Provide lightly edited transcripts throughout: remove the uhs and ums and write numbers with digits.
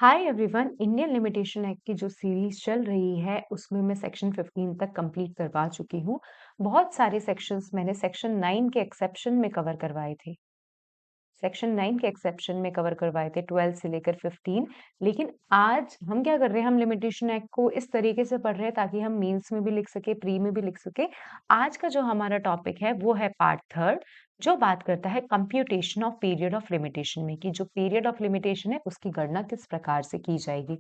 Hi everyone. Indian limitation act की जो series चल रही है उसमें मैं सेक्शन 15 तक कंप्लीट करवा चुकी हूँ। बहुत सारे सेक्शंस मैंने सेक्शन 9 के एक्सेप्शन में कवर करवाए थे। सेक्शन 9 के एक्सेप्शन में कवर करवाए थे 12 से लेकर 15। लेकिन आज हम क्या कर रहे हैं, हम लिमिटेशन एक्ट को इस तरीके से पढ़ रहे हैं ताकि हम मेंस में भी लिख सके, प्री में भी लिख सके। आज का जो हमारा टॉपिक है वो है पार्ट थर्ड, जो बात करता है computation of period of limitation में, कि जो पीरियड ऑफ लिमिटेशन है उसकी गणना किस प्रकार से की जाएगी।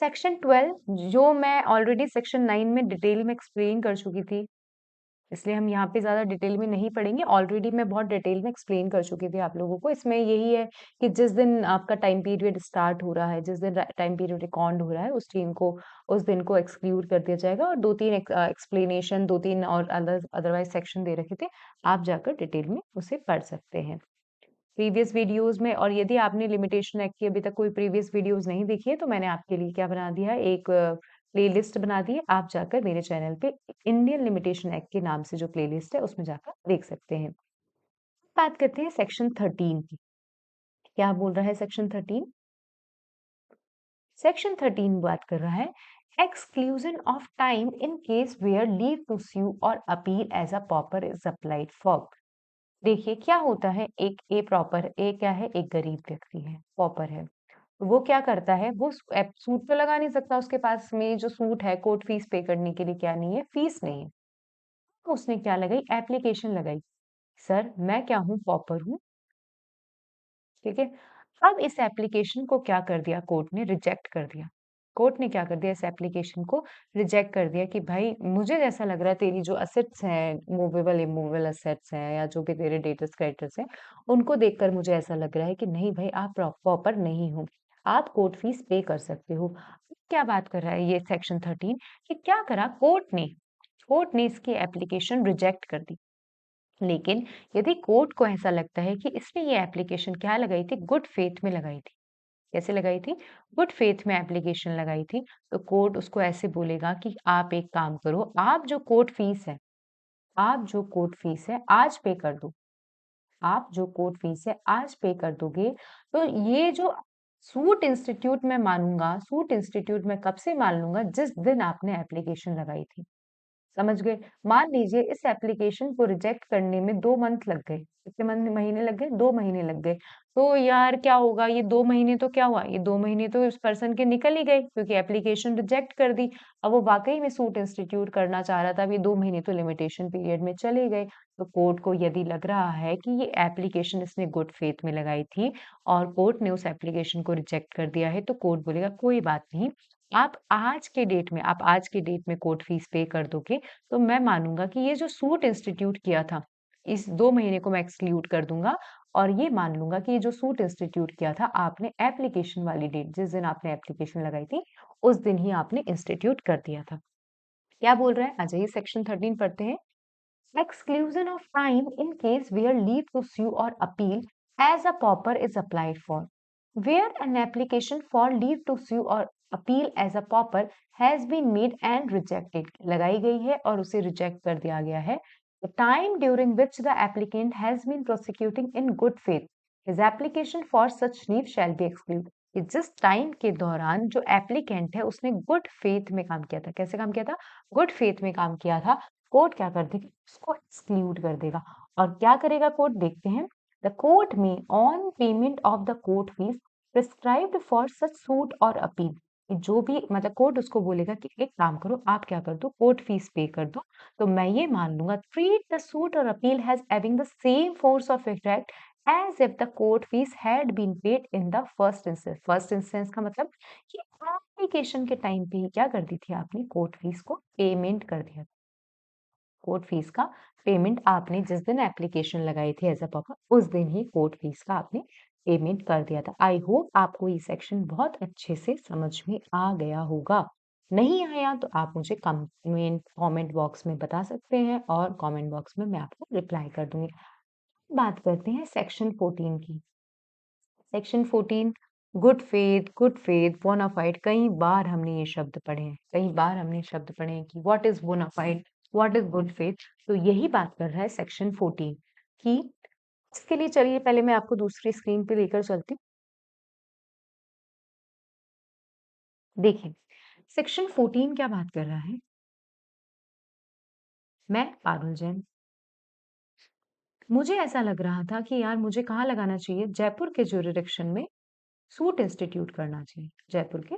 सेक्शन 12 जो मैं ऑलरेडी सेक्शन 9 में डिटेल में एक्सप्लेन कर चुकी थी, इसलिए हम यहाँ पे ज़्यादा डिटेल में नहीं पढ़ेंगे। ऑलरेडी मैं बहुत डिटेल में एक्सप्लेन कर चुकी थी आप लोगों को। इसमें यही है कि जिस दिन आपका टाइम पीरियड स्टार्ट हो रहा है, जिस दिन टाइम पीरियड रिकॉर्ड हो रहा है, उस दिन को एक्सक्लूड कर दिया जाएगा। और 2-3 एक्सप्लेनेशन, 2-3 और अदरवाइज सेक्शन दे रखे थे, आप जाकर डिटेल में उसे पढ़ सकते हैं प्रीवियस वीडियोस में। और यदि आपने लिमिटेशन एक्ट की अभी तक कोई प्रीवियस वीडियोस नहीं देखी है तो मैंने आपके लिए क्या बना दिया है, एक प्लेलिस्ट बना दी है। आप जाकर मेरे चैनल पे इंडियन लिमिटेशन एक्ट के नाम से जो प्लेलिस्ट है उसमें जाकर देख सकते हैं। बात करते हैं सेक्शन 13 की। क्या बोल रहा है सेक्शन 13? सेक्शन 13 बात कर रहा है exclusion of time in case where leave to sue or appeal as a pauper is applied for. देखिए क्या होता है, एक ए प्रॉपर, ए क्या है, एक गरीब व्यक्ति है, पॉपर है। वो क्या करता है, वो सूट तो लगा नहीं सकता, उसके पास में जो सूट है, कोर्ट फीस पे करने के लिए क्या नहीं है, फीस नहीं है। तो उसने क्या लगाई, एप्लीकेशन लगाई, सर मैं क्या हूँ, पॉपर हूँ। ठीक है। अब इस एप्लीकेशन को क्या कर दिया, कोर्ट ने रिजेक्ट कर दिया। कोर्ट ने क्या कर दिया, इस एप्लीकेशन को रिजेक्ट कर दिया कि भाई मुझे जैसा लग रहा है तेरी जो असेट्स हैं, मूवेबल इमूवेबल असेट्स हैं, या जो भी तेरे डेटर्स क्रेडिटर्स हैं, उनको देखकर मुझे ऐसा लग रहा है कि नहीं भाई, आप प्रॉपर नहीं हो, आप कोर्ट फीस पे कर सकते हो। क्या बात कर रहा है ये सेक्शन 13, कि क्या करा कोर्ट ने इसकी एप्लीकेशन रिजेक्ट कर दी। लेकिन यदि कोर्ट को ऐसा लगता है कि इसने ये एप्लीकेशन क्या लगाई थी, गुड फेथ में लगाई थी। कैसे लगाई थी, गुड फेथ में एप्लीकेशन लगाई थी, तो कोर्ट उसको ऐसे बोलेगा कि आप एक काम करो, आप जो कोर्ट फीस है आज पे कर दो। आप जो कोर्ट फीस है आज पे कर दोगे तो ये जो सूट इंस्टीट्यूट में कब से मान लूंगा, जिस दिन आपने एप्लीकेशन लगाई थी। समझ गए। मान लीजिए इस एप्लीकेशन को रिजेक्ट करने में 2 मंथ लग गए। कितने महीने लग गए, 2 महीने लग गए। तो यार क्या होगा, ये 2 महीने तो क्या हुआ, ये 2 महीने तो इस पर्सन के निकल ही गए क्योंकि एप्लीकेशन रिजेक्ट कर दी। अब वो वाकई में सूट इंस्टीट्यूट करना चाह रहा था, अब ये 2 महीने तो लिमिटेशन पीरियड में चले गए। तो कोर्ट को यदि लग रहा है कि ये एप्लीकेशन इसने गुड फेथ में लगाई थी और कोर्ट ने उस एप्लीकेशन को रिजेक्ट कर दिया है, तो कोर्ट बोलेगा कोई बात नहीं, आप आज के डेट में कोर्ट फीस पे कर दोगे तो मैं मानूंगा कि ये जो सूट इंस्टीट्यूट किया था, इस 2 महीने को मैं एक्सक्लूड कर दूंगा। और ये मान लूंगा कि ये जो सूट इंस्टीट्यूट किया था आपने, एप्लीकेशन वाली डेट जिस दिन आपने एप्लीकेशन लगाई थी उस दिन ही आपने इंस्टीट्यूट कर दिया था। क्या बोल रहा है, आ जाइए सेक्शन 13 पढ़ते हैं। Exclusion of time in case where leave to sue or appeal as a pauper is applied for. Where an application for leave to sue or appeal as a pauper has been made and rejected. लगाई गई है और उसे reject कर दिया गया है। The time during which the applicant has been prosecuting in good faith, his application for such leave shall be excluded. कि जिस टाइम के दौरान जो एप्लीकेंट है उसने गुड फेथ में काम किया था, कैसे काम किया था, गुड फेथ में काम किया था, कोर्ट क्या कर देगा, उसको एक्सक्लूड कर देगा। और क्या करेगा कोर्ट, देखते हैं। द कोर्ट में on payment of the court fees prescribed for such suit or appeal, जो भी मतलब कोर्ट उसको बोलेगा कि एक काम करो, आप क्या कर दो, कोर्ट फीस पे कर दो। तो मैं ये मान लूंगा, treat the suit or appeal has having the same force of effect as if the court fees had been paid in the first instance. First instance का मतलब कि एप्लीकेशन के टाइम पे ही क्या कर दी थी आपने, कोर्ट फीस को पेमेंट कर दिया। कोर्ट फीस का पेमेंट आपने जिस दिन एप्लीकेशन लगाई थी एज अ पर्पस, उस दिन ही कोर्ट फीस का आपने पेमेंट कर दिया था। आई होप आपको ये सेक्शन बहुत अच्छे से समझ में आ गया होगा। नहीं आया तो आप मुझे कमेंट बॉक्स में बता सकते हैं और कमेंट बॉक्स में मैं आपको रिप्लाई कर दूंगी। बात करते हैं सेक्शन 14 की। Section 14, good faith bona fide. कई बार हमने ये शब्द पढ़े हैं, कई बार हमने शब्द पढ़े हैं कि what is bona fide, what is good faith. तो यही बात कर रहा है सेक्शन 14 की। इसके लिए चलिए पहले मैं आपको दूसरी स्क्रीन पे लेकर चलती हूँ। देखिए, सेक्शन 14 क्या बात कर रहा है? मैं पारुल जैन, मुझे ऐसा लग रहा था कि यार मुझे कहाँ लगाना चाहिए? जयपुर के ज्यूरिडिक्शन में सूट इंस्टीट्यूट करना चाहिए, जयपुर के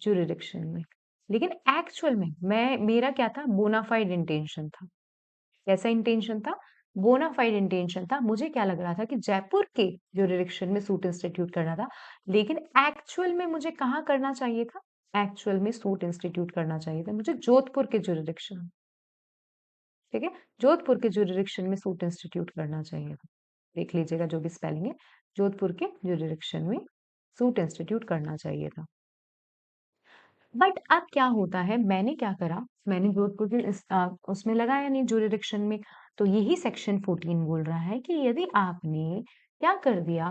ज्यूरिडिक्शन में। लेकिन एक्चुअल में मेरा क्या था? बोनाफाइड इंटेंशन था। कैसा इंटेंशन था? बोनाफाइड इंटेंशन था। मुझे क्या लग रहा था कि जयपुर के ज्यूरिडिक्शन में सूट इंस्टीट्यूट करना था, लेकिन एक्चुअल में मुझे कहाँ करना चाहिए था? एक्चुअल में सूट इंस्टीट्यूट करना चाहिए था मुझे जोधपुर के ज्यूरिडिक्शन में। ठीक है, जोधपुर के ज्यूरिडिक्शन में सूट इंस्टीट्यूट करना चाहिए था। देख लीजिएगा जो भी स्पेलिंग है, जोधपुर के ज्यूरिडिक्शन में सूट इंस्टीट्यूट करना चाहिए था। बट अब क्या होता है, मैंने क्या करा, मैंने जोधपुर के उसमें लगाया नहीं ज्यूरिडिक्शन में। तो यही सेक्शन 14 बोल रहा है कि यदि आपने क्या कर दिया,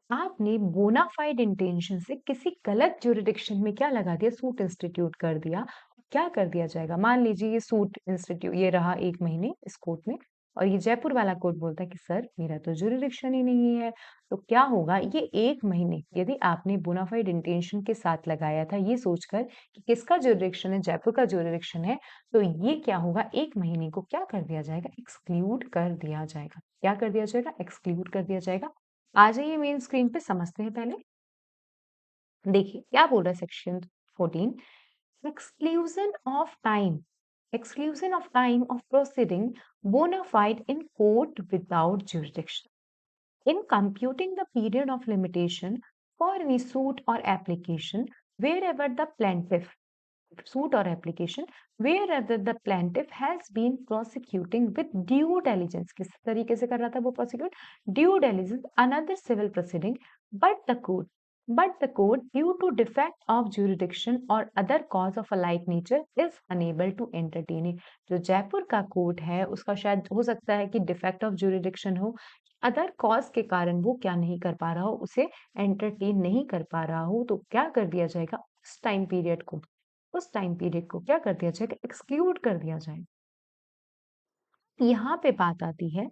आपने बोनाफाइड इंटेंशन से किसी गलत ज्यूरिडिक्शन में क्या लगा दिया, सूट इंस्टीट्यूट कर दिया। क्या कर दिया जाएगा? मान लीजिए ये सूट इंस्टीट्यूट ये रहा 1 महीने इस कोर्ट में, और ये जयपुर वाला कोर्ट बोलता है कि सर मेरा तो ज्यूरिडिक्शन ही नहीं है। तो क्या होगा, ये 1 महीने यदि आपने बोनाफाइड इंटेंशन के साथ लगाया था ये सोचकर कि किसका ज्यूरिडिक्शन है, जयपुर का ज्यूरिडिक्शन है, तो ये क्या होगा, 1 महीने को क्या कर दिया जाएगा, एक्सक्लूड कर दिया जाएगा। क्या कर दिया जाएगा? एक्सक्लूड कर दिया जाएगा। आ जाइए मेन स्क्रीन पे, समझते हैं पहले। देखिए क्या बोल रहा है section 14, exclusion of time, exclusion of time of proceeding bona fide in court without jurisdiction. In computing the period of limitation for any suit or application, wherever the plaintiff suit or application wherever the plaintiff has been prosecuting with due diligence, किस तरीके से कर रहा था वो prosecute, due diligence another civil proceeding, but the court due to defect of jurisdiction or other cause of a like nature is unable to entertain it. जो जयपुर का court है उसका शायद हो सकता है कि डिफेक्ट ऑफ jurisdiction हो, अदर कॉज के कारण वो क्या नहीं कर पा रहा हो, उसे एंटरटेन नहीं कर पा रहा हो, तो क्या कर दिया जाएगा, उस टाइम पीरियड को क्या कर दिया जाएगा, एक्सक्लूड कर दिया जाएगा। यहाँ पे बात आती है,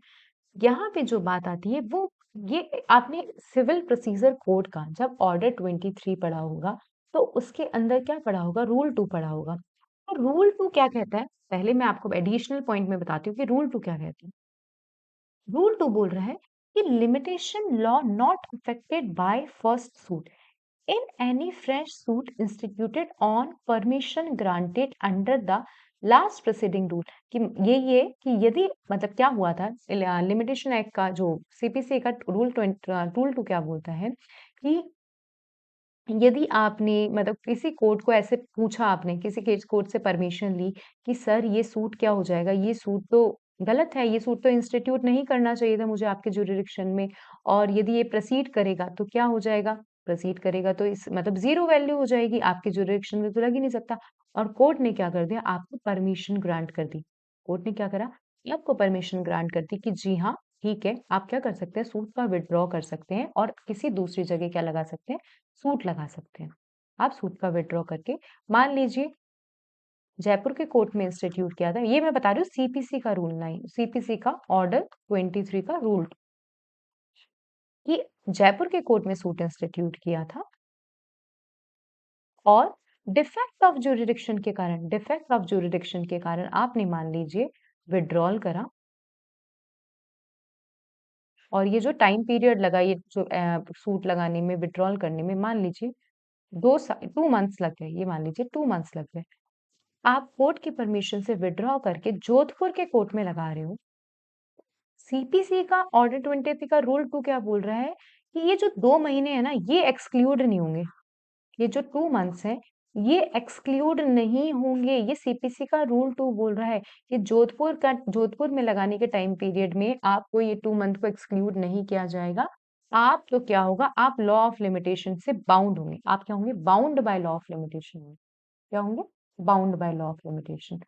यहाँ पे जो बात आती है वो ये आपने सिविल प्रोसीजर कोड का जब ऑर्डर 23 पढ़ा होगा, तो उसके अंदर क्या पढ़ा होगा, रूल 2 पढ़ा होगा। तो रूल 2 क्या कहता है, पहले मैं आपको एडिशनल पॉइंट में बताती हूँ कि रूल 2 क्या कहता है। रूल 2 बोल रहा है कि limitation law not affected by first suit in any fresh suit instituted on permission granted under the last preceding rule, कि ये कि यदि मतलब क्या हुआ था, लिमिटेशन एक्ट का जो सीपीसी का रूल 2 क्या बोलता है कि यदि आपने मतलब किसी कोर्ट को ऐसे पूछा, आपने किसी केस कोर्ट से परमिशन ली कि सर ये सूट क्या हो जाएगा, ये सूट तो गलत है, ये सूट तो इंस्टीट्यूट नहीं करना चाहिए था मुझे आपके ज्यूरिडिक्शन में, और यदि ये प्रोसीड करेगा तो क्या हो जाएगा, प्रोसीड करेगा तो इस मतलब जीरो वैल्यू हो जाएगी, आपके ज्यूरिडिक्शन में तो लग ही नहीं सकता। और कोर्ट ने क्या कर दिया, आपको परमिशन ग्रांट कर दी। कोर्ट ने क्या करा, आपको परमिशन ग्रांट कर दी कि जी हाँ ठीक है, आप क्या कर सकते हैं, सूट का विड्रॉ कर सकते हैं और किसी दूसरी जगह क्या लगा सकते हैं, सूट लगा सकते हैं। आप सूट का विड्रॉ करके, मान लीजिए जयपुर के कोर्ट में इंस्टीट्यूट किया था, ये मैं बता रही हूँ सीपीसी का रूल 9, सीपीसी का ऑर्डर 23 का रूल, कि जयपुर के कोर्ट में सूट इंस्टीट्यूट किया था और डिफेक्ट ऑफ ज्यूरिडिक्शन के कारण आपने मान लीजिए विड्रॉल करा, और ये जो टाइम पीरियड लगा, ये जो सूट लगाने में, विड्रॉल करने में, मान लीजिए 2 मंथ्स लग गए, ये मान लीजिए 2 मंथ्स लग गए। आप कोर्ट की परमिशन से विड्रॉ करके जोधपुर के कोर्ट में लगा रहे हो। सीपीसी का ऑर्डर 23 का रूल 2 क्या बोल रहा है कि ये जो 2 महीने है ना, ये एक्सक्लूड नहीं होंगे। ये जो 2 मंथ्स है, ये एक्सक्लूड नहीं होंगे। ये सीपीसी का रूल 2 बोल रहा है कि जोधपुर में लगाने के टाइम पीरियड में आपको ये 2 मंथ को एक्सक्लूड नहीं किया जाएगा। आप तो क्या होगा, आप लॉ ऑफ लिमिटेशन से बाउंड होंगे। आप क्या होंगे, bound by law of limitation होंगे। क्या होंगे, bound by law of limitation.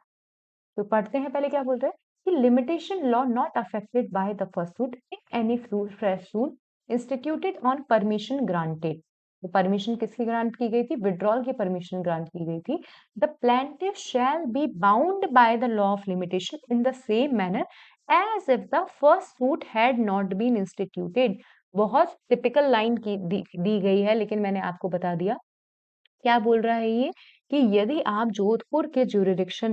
तो पढ़ते हैं पहले क्या बोल रहे हैं कि limitation law not affected by the first suit in any fresh suit instituted on permission granted. तो परमिशन किसकी ग्रांट की गई थी, विड्रॉल की परमिशन ग्रांट की गई थी। The plaintiff shall be bound by the law of limitation in the same manner as if the first suit had not been instituted. बहुत टिपिकल लाइन की दी गई है, लेकिन मैंने आपको बता दिया क्या बोल रहा है ये कि यदि आप जोधपुर के ज्यूरिडिक्शन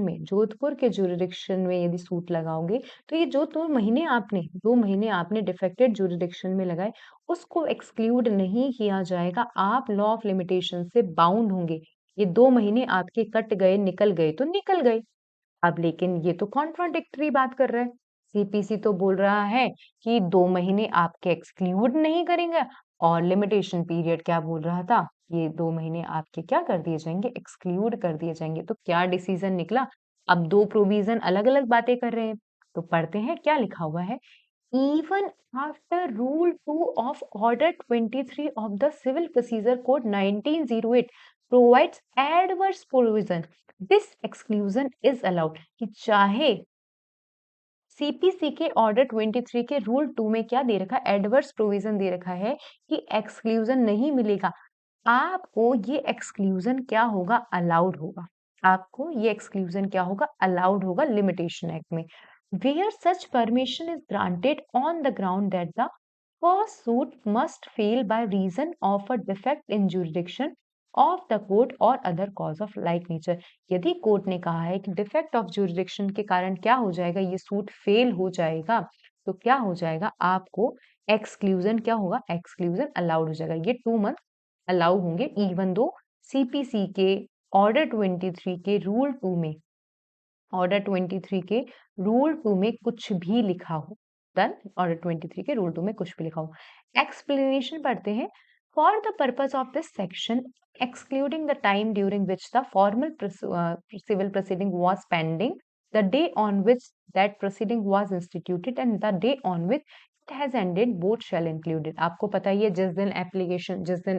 में यदि सूट लगाओगे, तो ये जो 2 महीने आपने डिफेक्टेड ज्यूरिडिक्शन में लगाए, उसको एक्सक्लूड नहीं किया जाएगा। आप लॉ ऑफ लिमिटेशन से बाउंड होंगे। ये 2 महीने आपके कट गए, निकल गए तो निकल गए। अब लेकिन ये तो कॉन्ट्राडिक्टरी बात कर रहा है। सीपीसी तो बोल रहा है कि 2 महीने आपके एक्सक्लूड नहीं करेंगे, और लिमिटेशन पीरियड क्या बोल रहा था, ये 2 महीने आपके क्या कर दिए जाएंगे, एक्सक्लूड कर दिए जाएंगे। तो क्या डिसीजन निकला? अब दो प्रोविजन अलग अलग बातें कर रहे हैं। तो पढ़ते हैं क्या लिखा हुआ है। Even after Rule 2 of Order 23 of the Civil Procedure Code 1908 provides adverse provision, this exclusion is allowed। कि चाहे सीपीसी के ऑर्डर 23 के रूल 2 में क्या दे रखा है, एडवर्स प्रोविजन दे रखा है कि एक्सक्लूजन नहीं मिलेगा, आपको ये एक्सक्लूजन क्या होगा, अलाउड होगा। आपको ये एक्सक्लूजन क्या होगा, अलाउड होगा लिमिटेशन एक्ट में। Where such permission is granted on the ground that the first suit must fail by reason of a defect in jurisdiction of the court or other cause of like nature. यदि court ने कहा है कि defect of jurisdiction के कारण क्या हो जाएगा, ये सूट फेल हो जाएगा, तो क्या हो जाएगा, आपको एक्सक्लूजन क्या होगा, एक्सक्लूजन अलाउड हो जाएगा। ये 2 मंथ अलाउ होंगे, इवन दो सीपीसी के ऑर्डर 23 के रूल 2 में, ऑर्डर 23 के रूल 2 में कुछ भी लिखा हो। डन, ऑर्डर 23 के रूल 2 में कुछ भी लिखा हो। एक्सप्लेनेशन पढ़ते हैं। For the purpose of this section, excluding the time during which the formal civil proceeding was pending, the day on which that proceeding was instituted and the day on which it has ended, both shall include it। आपको पता ही है, जिस दिन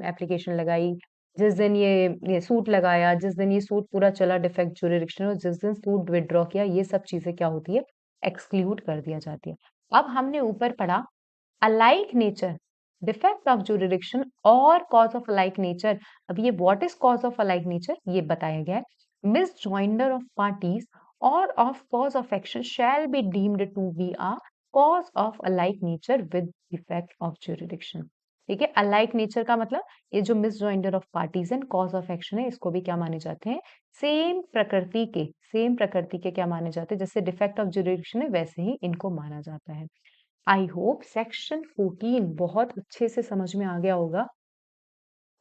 application लगाई, जिस दिन ये suit लगाया, जिस दिन ये सूट पूरा चला डिफेक्ट ज्यूरिडिक्शन, और जिस दिन सूट विड्रॉ किया, ये सब चीजें क्या होती है, एक्सक्लूड कर दिया जाती है। अब हमने ऊपर पढ़ा alike nature, defect of jurisdiction और कॉज ऑफ अलाइक नेचर। अब ये what is cause of alike nature, ये बताया गया है। मिस जॉइंडर ऑफ पार्टीज और of cause of action shall be deemed to be a cause of alike nature with effect of jurisdiction. ठीक है, alike nature का मतलब ये जो misjoinder of parties and cause of action है, इसको भी क्या माने जाते हैं, सेम प्रकृति के क्या माने जाते हैं, जैसे डिफेक्ट ऑफ जुरिडिक्शन है वैसे ही इनको माना जाता है। आई होप सेक्शन 14 बहुत अच्छे से समझ में आ गया होगा।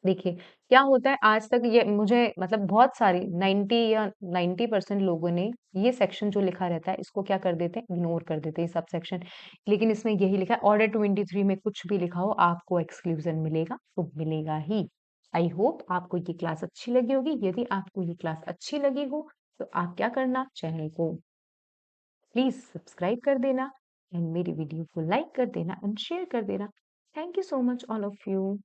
देखिए क्या होता है, आज तक ये मुझे मतलब बहुत सारी 90 या 90% लोगों ने ये सेक्शन जो लिखा रहता है इसको क्या कर देते हैं, इग्नोर कर देते हैं सब सेक्शन। लेकिन इसमें यही लिखा है, ऑर्डर 23 में कुछ भी लिखा हो आपको एक्सक्लूजन मिलेगा तो मिलेगा ही। आई होप आपको ये क्लास अच्छी लगी होगी। यदि आपको ये क्लास अच्छी लगी हो तो आप क्या करना, चैनल को प्लीज सब्सक्राइब कर देना एंड मेरी वीडियो को लाइक कर देना एंड शेयर कर देना। Thank you so much all of you.